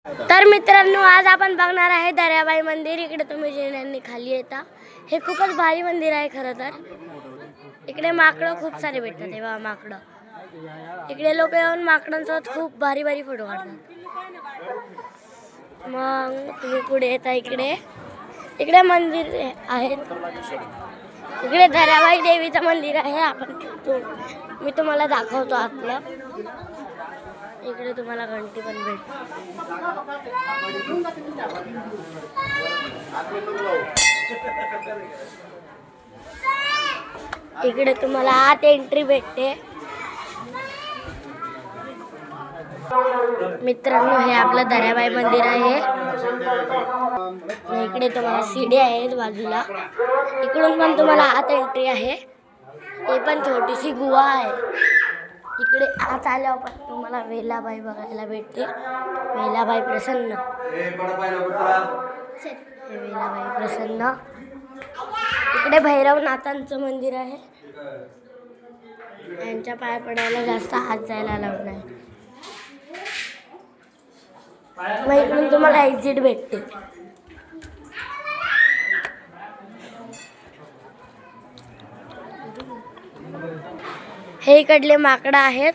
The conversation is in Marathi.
तर मित्रांनो, आज आपण बघणार आहे दर्याबाई मंदिर। इकडे तुम्ही जेण्यांनी खाली येता। हे खूपच भारी मंदिर आहे खरं तर। इकडे माकडं खूप सारे भेटतात हे बघा माकडं। इकडे लोक येऊन माकडांसोबत खूप भारी भारी फोटो काढतात। मग तुम्ही पुढे येता इकडे मंदिर आहे। इकडे दर्याबाई देवीचं मंदिर आहे। मी तुम्हाला दाखवतो आतलं। इकडे तुम्हाला घंटी पण भेटते। इकडे तुम्हाला आत एंट्री भेटते। मित्रांनो, हे आपलं दर्याबाई मंदिर आहे। इकडे तुम्हाला सीडी आहेत बाजूला। इकडून पण तुम्हाला आत एंट्री आहे। हे पण छोटीशी गुहा आहे। इकडे आत आल्यावर पण तुम्हाला वेलाबाई बघायला भेटते। वेलाबाई प्रसन्न, वेलाबाई प्रसन्न। इकडे भैरवनाथांचं मंदिर आहे। यांच्या पाय पडायला जास्त आत जायला अलाउड नाही। मग इकडून तुम्हाला एक्झिट भेटते। हे इकडले माकडं आहेत।